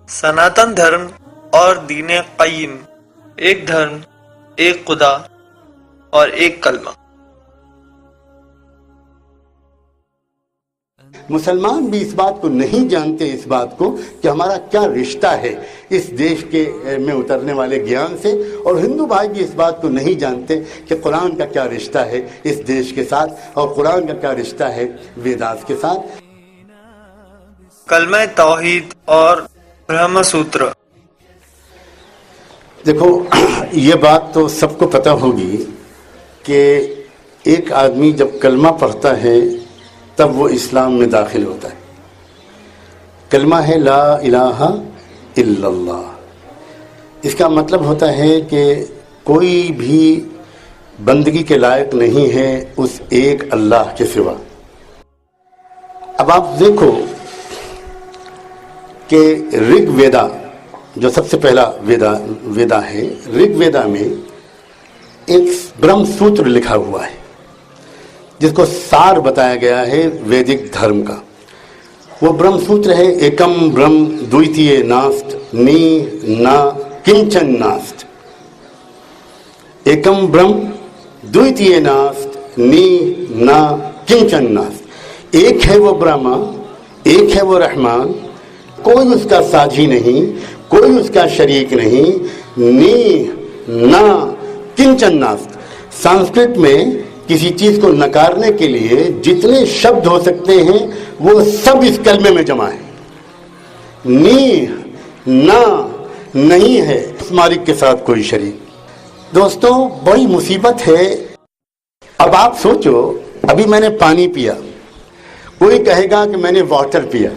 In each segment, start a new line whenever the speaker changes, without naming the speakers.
सनातन धर्म और दीन क़य्यिम, एक धर्म, एक खुदा और एक कलमा।
मुसलमान भी इस बात को नहीं जानते, इस बात को कि हमारा क्या रिश्ता है इस देश के में उतरने वाले ज्ञान से, और हिंदू भाई भी इस बात को नहीं जानते कि कुरान का क्या रिश्ता है इस देश के साथ और कुरान का क्या रिश्ता है वेदास के साथ।
कलमा तौहीद और ब्रह्म सूत्र।
देखो, ये बात तो सबको पता होगी कि एक आदमी जब कलमा पढ़ता है तब वो इस्लाम में दाखिल होता है। कलमा है ला इलाहा इल्लल्लाह। इसका मतलब होता है कि कोई भी बंदगी के लायक नहीं है उस एक अल्लाह के सिवा। अब आप देखो कि ऋग वेदा, जो सबसे पहला वेदा है, ऋग वेदा में एक ब्रह्म सूत्र लिखा हुआ है जिसको सार बताया गया है वैदिक धर्म का। वो ब्रह्म सूत्र है एकम ब्रह्म द्वितीय नास्त नी ना किंचन नास्त। एकम ब्रह्म द्वितीय नास्त नी ना किंचन नास्त। एक है वो ब्रह्मा, एक है वो रहमान, कोई उसका साझी नहीं, कोई उसका शरीक नहीं। नी ना किंचन नास्त। संस्कृत में किसी चीज को नकारने के लिए जितने शब्द हो सकते हैं वो सब इस कलमे में जमा है। नी ना नहीं है उस मालिक के साथ कोई शरीक। दोस्तों, बड़ी मुसीबत है। अब आप सोचो, अभी मैंने पानी पिया, कोई कहेगा कि मैंने वाटर पिया,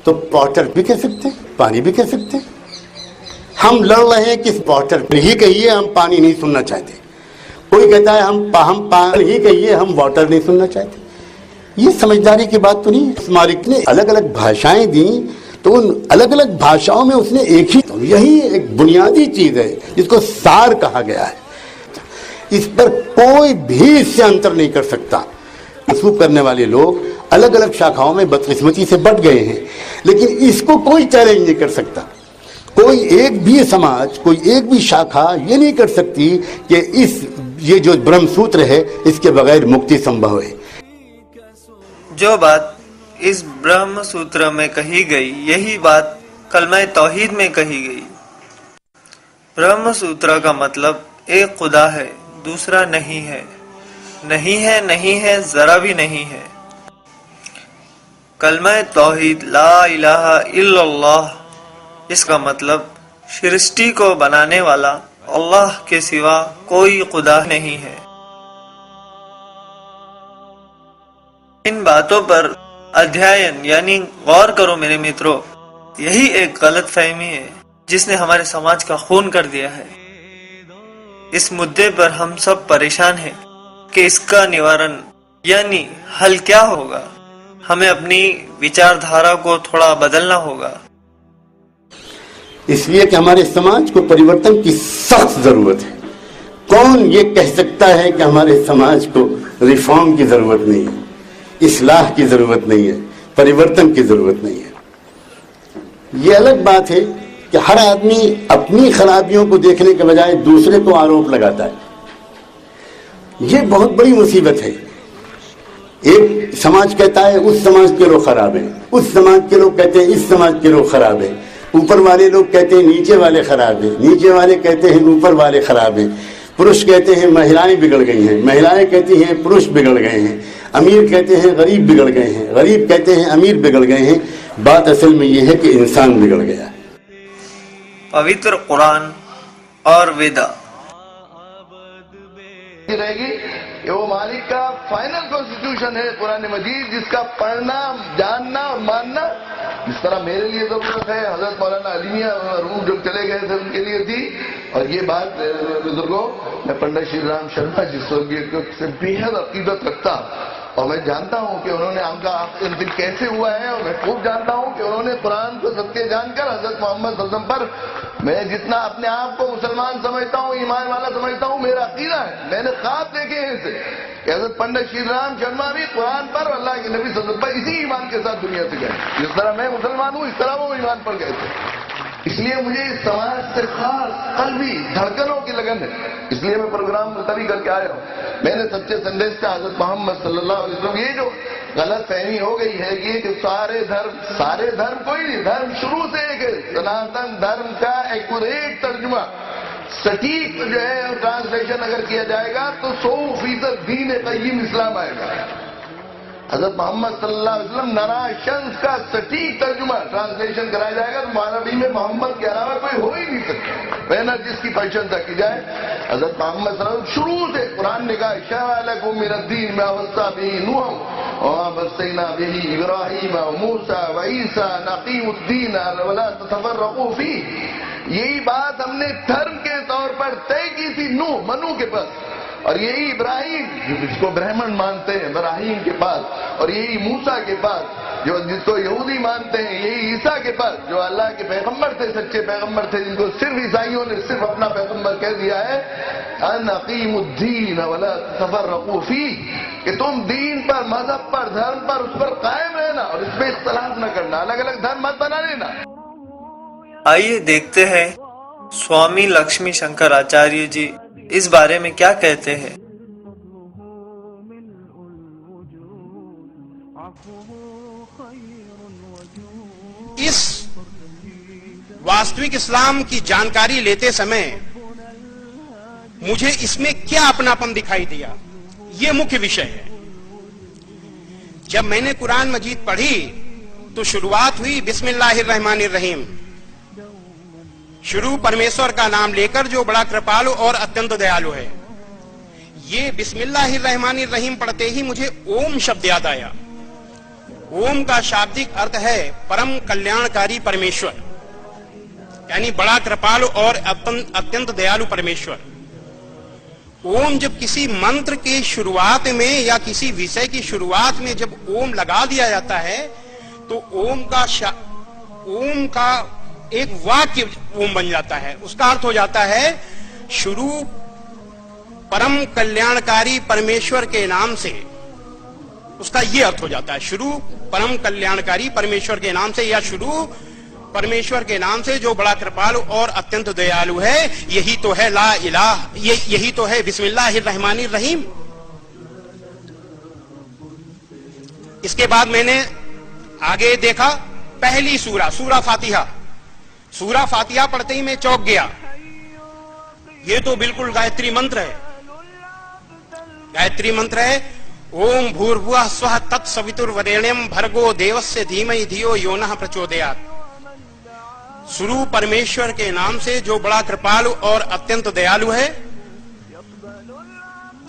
तो वाटर भी कह सकते, पानी भी कह सकते। हम लड़ रहे हैं कि वाटर ही कहिए, हम पानी नहीं सुनना चाहते। कोई कहता है हम पानी ही कहिए, हम वाटर नहीं सुनना चाहते। ये समझदारी की बात तो नहीं। इस मालिक ने अलग अलग भाषाएं दी, तो उन अलग अलग भाषाओं में उसने एक ही, तो यही एक बुनियादी चीज है जिसको सार कहा गया है। इस पर कोई भी इससे अंतर नहीं कर सकता। मंसूब करने वाले लोग अलग अलग शाखाओं में बदकिस्मती से बट गए हैं, लेकिन इसको कोई चैलेंज नहीं कर सकता। कोई एक भी समाज, कोई एक भी शाखा ये नहीं कर सकती कि ये जो ब्रह्म सूत्र है इसके बगैर मुक्ति संभव है।
जो बात इस ब्रह्म सूत्र में कही गई, यही बात कलमा तौहीद में कही गई। ब्रह्म सूत्र का मतलब एक खुदा है, दूसरा नहीं है, नहीं है, नहीं है, जरा भी नहीं है। कलमा तौहीद ला इलाहा इल्लल्लाह, इसका मतलब सृष्टि को बनाने वाला अल्लाह के सिवा कोई खुदा नहीं है। इन बातों पर अध्ययन यानी गौर करो मेरे मित्रों। यही एक गलत फहमी है जिसने हमारे समाज का खून कर दिया है। इस मुद्दे पर हम सब परेशान हैं कि इसका निवारण यानी हल क्या होगा। हमें अपनी विचारधारा को थोड़ा बदलना होगा,
इसलिए कि हमारे समाज को परिवर्तन की सख्त जरूरत है। कौन ये कह सकता है कि हमारे समाज को रिफॉर्म की जरूरत नहीं है, इस्लाह की जरूरत नहीं है, परिवर्तन की जरूरत नहीं है। ये अलग बात है कि हर आदमी अपनी खराबियों को देखने के बजाय दूसरे को आरोप लगाता है। ये बहुत बड़ी मुसीबत है। एक समाज कहता है उस समाज के लोग खराब है, उस समाज के लोग कहते हैं इस समाज के लोग खराब है, ऊपर वाले लोग कहते हैं नीचे वाले खराब है, नीचे वाले कहते हैं ऊपर वाले खराब है, पुरुष कहते हैं महिलाएं बिगड़ गई हैं, महिलाएं कहती हैं पुरुष बिगड़ गए हैं, अमीर कहते हैं गरीब बिगड़ गए हैं, गरीब कहते हैं अमीर बिगड़ गए हैं। बात असल में यह है कि इंसान बिगड़ गया।
पवित्र कुरान और वेदा
रहेगी, ये वो मालिक का फाइनल कॉन्स्टिट्यूशन है कुरान मजीद, जिसका पढ़ना, जानना और मानना जिस तरह मेरे लिए जरूरत है, हजरत मौलाना अली मियां रूम जो चले गए थे उनके लिए थी। और ये बात बुजुर्गों, मैं पंडित श्री राम शर्मा जी स्वर्गीय से बेहद अकीदत रखता और मैं जानता हूं कि उन्होंने उनका अंतिम कैसे हुआ है, और मैं खूब जानता हूं कि उन्होंने कुरान को सत्य जानकर हजरत मोहम्मद सल्लल्लाहु अलैहि वसल्लम पर, मैं जितना अपने आप को मुसलमान समझता हूं, ईमान वाला समझता हूं, मेरा अकीदा है, मैंने ख्वाब देखे हैं इसे कि हजरत पंडित श्री राम शर्मा भी कुरान पर और अल्लाह के नबी सल्लल्लाहु अलैहि वसल्लम पर इसी ईमान के साथ दुनिया से गए। जिस तरह मैं मुसलमान हूं, इस तरह वो ईमान पर गए थे। इसलिए मुझे इस समाज से खास कल्बी धड़कनों की लगन है, इसलिए मैं प्रोग्राम मुलतवी करके आया हूं। मैंने सच्चे संदेश का हजरत मोहम्मद सल्लल्लाहु अलैहि वसल्लम, ये जो गलत फहमी हो गई है कि सारे धर्म कोई नहीं, धर्म शुरू से एक है। सनातन धर्म का एक्यूरेट तर्जुमा, सटीक जो है ट्रांसलेशन अगर किया जाएगा तो 100% दीन क़य्यिम इस्लाम आएगा। हजरत मोहम्मद सल्लल्लाहु अलैहि वसल्लम नाराशंस का सटीक तर्जुमा ट्रांसलेशन कराया जाएगा तो अरबी में मोहम्मद के अलावा कोई हो ही नहीं सकता, वरना जिसकी प्रशंसा की जाए। हजरत मोहम्मद सल्लल्लाहु अलैहि वसल्लम शुरू से कुरान ने कहा शरअ लकुम मिनद्दीन मा वस्सा बिही नूह व मा वस्सैना बिही इब्राहीम व मूसा व ईसा नक़ीमुद्दीन व ला ततफर्रक़ू फीह। यही बात हमने धर्म के तौर पर तय की थी नूह मनु के पास, और यही इब्राहिम जिसको ब्राह्मण मानते हैं इब्राहिम के पास, और यही मूसा के पास जो जिसको यहूदी मानते हैं, यही ईसा के पास जो अल्लाह के पैगंबर थे, सच्चे पैगंबर थे, जिनको सिर्फ ईसाइयों ने सिर्फ अपना पैगंबर कह दिया है अन अक़ीमुद्दीन वला ततफर्रक़ू फीह, कि तुम दीन पर, मजहब पर, धर्म पर, उस पर कायम रहना और इसमें इख्तलाफ न करना, अलग अलग धर्म मत बना लेना।
आइए देखते हैं स्वामी लक्ष्मी शंकर आचार्य जी इस बारे में क्या कहते हैं।
इस वास्तविक इस्लाम की जानकारी लेते समय मुझे इसमें क्या अपनापन दिखाई दिया, ये मुख्य विषय है। जब मैंने कुरान मजीद पढ़ी तो शुरुआत हुई बिस्मिल्लाहिर्रहमानिर्रहीम, शुरू परमेश्वर का नाम लेकर जो बड़ा कृपालु और अत्यंत दयालु है। ये बिस्मिल्लाहिर्रहमानिर्रहीम पढ़ते ही मुझे ओम शब्द याद आया। ओम का शाब्दिक अर्थ है परम कल्याणकारी परमेश्वर, यानी बड़ा कृपालु और अत्यंत दयालु परमेश्वर। ओम जब किसी मंत्र के शुरुआत में या किसी विषय की शुरुआत में जब ओम लगा दिया जाता है तो ओम का एक वाक्य ओम बन जाता है। उसका अर्थ हो जाता है शुरू परम कल्याणकारी परमेश्वर के नाम से, उसका ये अर्थ हो जाता है शुरू परम कल्याणकारी परमेश्वर के नाम से, या शुरू परमेश्वर के नाम से जो बड़ा कृपालु और अत्यंत दयालु है। यही तो है ला इलाह, यही तो है बिस्मिल्लाहिर्रहमानिर्रहीम। इसके बाद मैंने आगे देखा पहली सूरा फातिहा। सूरा फातिहा पढ़ते ही मैं चौंक गया। ये तो बिल्कुल गायत्री मंत्र है। गायत्री मंत्र है ओम भूर्भुवः स्वः तत्सवितुर्वरेण्यं भर्गो देवस्य धीमहि धियो यो नः प्रचोदयात्। शुरू परमेश्वर के नाम से जो बड़ा कृपालु और अत्यंत दयालु है,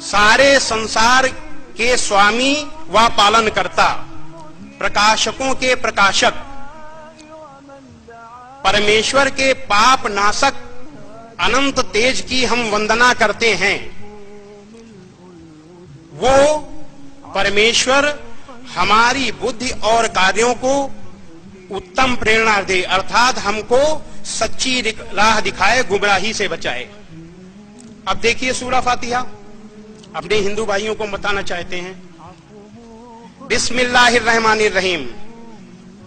सारे संसार के स्वामी व पालनकर्ता, प्रकाशकों के प्रकाशक, परमेश्वर के पाप नाशक अनंत तेज की हम वंदना करते हैं। वो परमेश्वर हमारी बुद्धि और कार्यों को उत्तम प्रेरणा दे, अर्थात हमको सच्ची राह दिखाए, गुमराही से बचाए। अब देखिए सूरा फातिहा अपने हिंदू भाइयों को बताना चाहते हैं। बिस्मिल्लाहिर्रहमानिर्रहीम,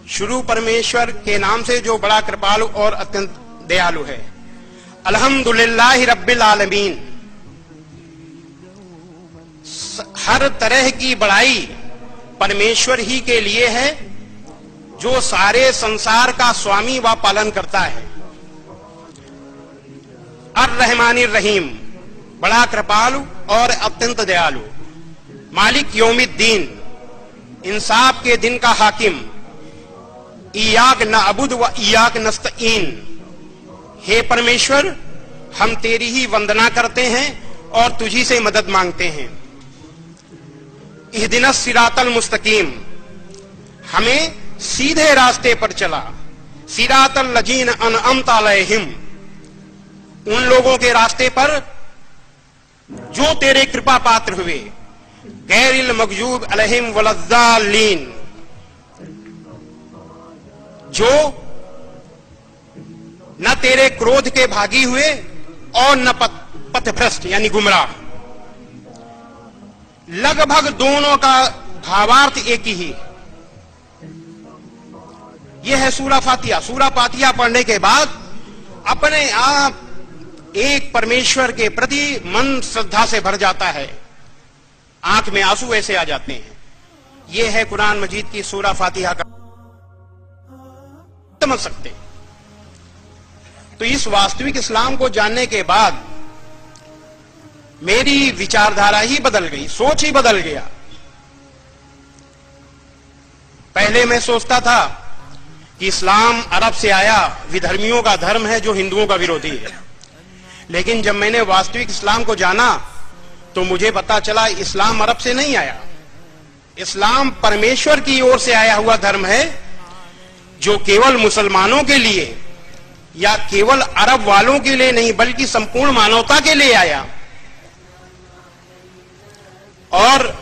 शुरू परमेश्वर के नाम से जो बड़ा कृपालु और अत्यंत दयालु है। अल्हम्दुलिल्लाहि रब्बिल आलमीन, हर तरह की बड़ाई परमेश्वर ही के लिए है जो सारे संसार का स्वामी व पालन करता है। अर्रहमानिर्रहीम, बड़ा कृपालु और अत्यंत दयालु। मालिक यौमिद्दीन, इंसाफ के दिन का हाकिम। इयाक नअबुद व इयाक नस्तईन, हे परमेश्वर हम तेरी ही वंदना करते हैं और तुझी से मदद मांगते हैं। इहदिनस सिरातल मुस्तकीम, हमें सीधे रास्ते पर चला। सिरातल लजीन अनअमत अलैहिम, उन लोगों के रास्ते पर जो तेरे कृपा पात्र हुए। गैरिल मगजूब अलैहिम वलद्दालीन, जो न तेरे क्रोध के भागी हुए और न पथभ्रष्ट यानी गुमराह। लगभग दोनों का भावार्थ एक ही है। यह है सूरा फातिहा। सूरा फातिहा पढ़ने के बाद अपने आप एक परमेश्वर के प्रति मन श्रद्धा से भर जाता है, आंख में आंसू ऐसे आ जाते हैं। यह है कुरान मजीद की सूरा फातिहा का, समझ सकते हैं। तो इस वास्तविक इस्लाम को जानने के बाद मेरी विचारधारा ही बदल गई, सोच ही बदल गया। पहले मैं सोचता था कि इस्लाम अरब से आया, विधर्मियों का धर्म है जो हिंदुओं का विरोधी है। लेकिन जब मैंने वास्तविक इस्लाम को जाना तो मुझे पता चला इस्लाम अरब से नहीं आया। इस्लाम परमेश्वर की ओर से आया हुआ धर्म है, जो केवल मुसलमानों के लिए या केवल अरब वालों के लिए नहीं बल्कि संपूर्ण मानवता के लिए आया। और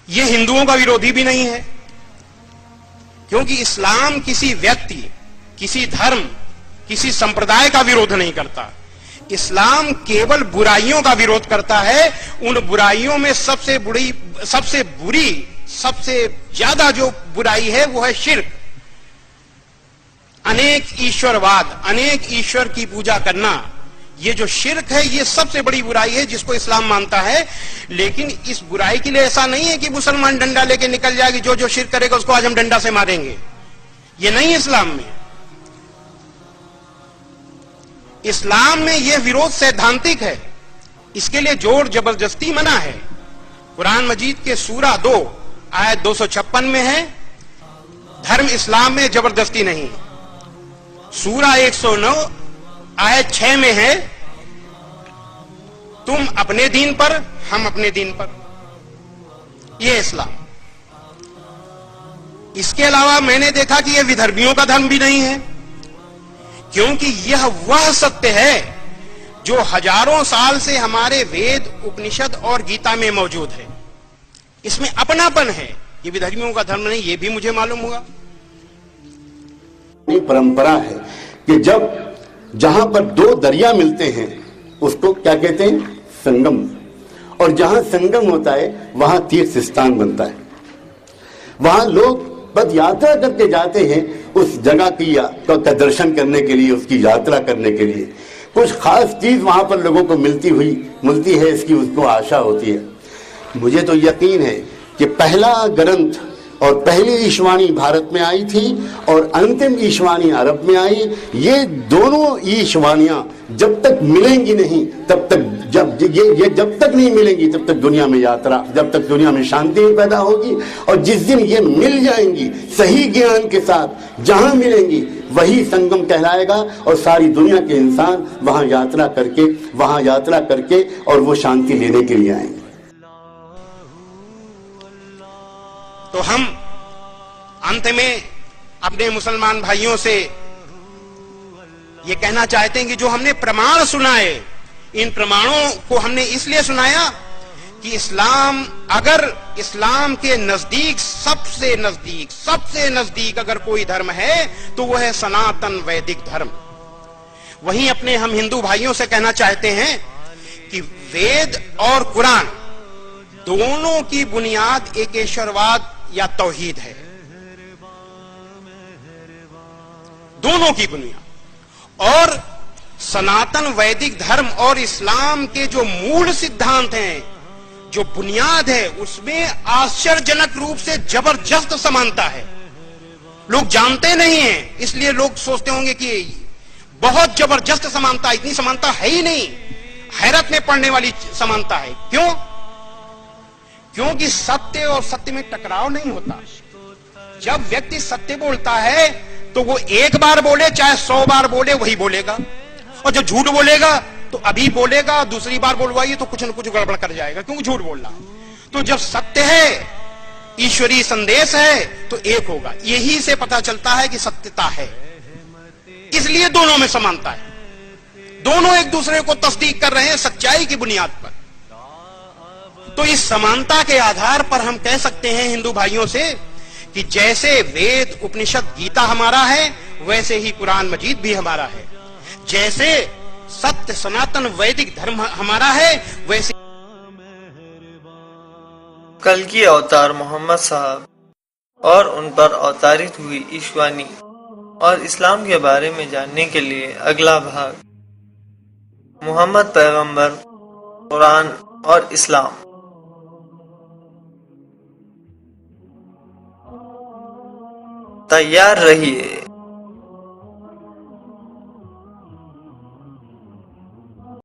यह हिंदुओं का विरोधी भी नहीं है, क्योंकि इस्लाम किसी व्यक्ति, किसी धर्म, किसी संप्रदाय का विरोध नहीं करता। इस्लाम केवल बुराइयों का विरोध करता है। उन बुराइयों में सबसे बुरी, सबसे ज्यादा जो बुराई है वो है शिर्क, अनेक ईश्वरवाद, अनेक ईश्वर की पूजा करना। ये जो शिर्क है ये सबसे बड़ी बुराई है जिसको इस्लाम मानता है। लेकिन इस बुराई के लिए ऐसा नहीं है कि मुसलमान डंडा लेके निकल जाएगी, जो जो शिर्क करेगा उसको आज हम डंडा से मारेंगे, ये नहीं इस्लाम में। इस्लाम में यह विरोध सैद्धांतिक है, इसके लिए जोर जबरदस्ती मना है। कुरान मजीद के सूरा 2 आयत 256 में है, धर्म इस्लाम में जबरदस्ती नहीं। सूरा 109 आयत 6 में है, तुम अपने दीन पर, हम अपने दीन पर। यह इस्लाम। इसके अलावा मैंने देखा कि यह विधर्मियों का धर्म भी नहीं है, क्योंकि यह वह सत्य है जो हजारों साल से हमारे वेद, उपनिषद और गीता में मौजूद है। इसमें अपनापन है। ये विधर्मियों का धर्म नहीं, ये भी मुझे मालूम हुआ।
परंपरा है कि जहां पर दो दरिया मिलते हैं उसको क्या कहते हैं? संगम। और जहां संगम होता है वहां तीर्थ स्थान बनता है। वहां लोग पद यात्रा करके जाते हैं उस जगह की का दर्शन करने के लिए, उसकी यात्रा करने के लिए। कुछ खास चीज वहां पर लोगों को मिलती है, इसकी उसको आशा होती है। मुझे तो यकीन है कि पहला ग्रंथ और पहली ईशवाणी भारत में आई थी और अंतिम ईशवाणी अरब में आई। ये दोनों ईशवाणियां जब तक मिलेंगी नहीं तब तक, जब तक नहीं मिलेंगी तब तक दुनिया में यात्रा, जब तक दुनिया में शांति नहीं पैदा होगी। और जिस दिन ये मिल जाएंगी सही ज्ञान के साथ, जहां मिलेंगी वही संगम कहलाएगा और सारी दुनिया के इंसान वहां यात्रा करके और वो शांति लेने के लिए आएंगे।
तो हम अंत में अपने मुसलमान भाइयों से ये कहना चाहते हैं कि जो हमने प्रमाण सुनाए, इन प्रमाणों को हमने इसलिए सुनाया कि इस्लाम, अगर इस्लाम के नजदीक सबसे नजदीक अगर कोई धर्म है तो वह है सनातन वैदिक धर्म। वहीं अपने हम हिंदू भाइयों से कहना चाहते हैं कि वेद और कुरान दोनों की बुनियाद एकेश्वरवाद या तौहीद है। दोनों की बुनियाद। और सनातन वैदिक धर्म और इस्लाम के जो मूल सिद्धांत हैं, जो बुनियाद है, उसमें आश्चर्यजनक रूप से जबरदस्त समानता है। लोग जानते नहीं हैं, इसलिए लोग सोचते होंगे कि बहुत जबरदस्त समानता। इतनी समानता है ही नहीं, हैरत में पड़ने वाली समानता है। क्यों? क्योंकि सत्य और सत्य में टकराव नहीं होता। जब व्यक्ति सत्य बोलता है तो वो एक बार बोले चाहे 100 बार बोले वही बोलेगा, और जो झूठ बोलेगा तो अभी बोलेगा, दूसरी बार बोलवाइए तो कुछ न कुछ गड़बड़ कर जाएगा, क्योंकि झूठ बोल रहा है। तो जब सत्य है, ईश्वरीय संदेश है, तो एक होगा। यही से पता चलता है कि सत्यता है। इसलिए दोनों में समानता है। दोनों एक दूसरे को तस्दीक कर रहे हैं सच्चाई की बुनियाद पर। तो इस समानता के आधार पर हम कह सकते हैं हिंदू भाइयों से कि जैसे वेद उपनिषद गीता हमारा है, वैसे ही कुरान मजीद भी हमारा है। जैसे सत्य सनातन वैदिक धर्म हमारा है, वैसे
कल की अवतार मोहम्मद साहब और उन पर अवतारित हुई ईशवानी और इस्लाम के बारे में जानने के लिए अगला भाग, मोहम्मद पैगंबर, कुरान और इस्लाम। तैयार रहिए।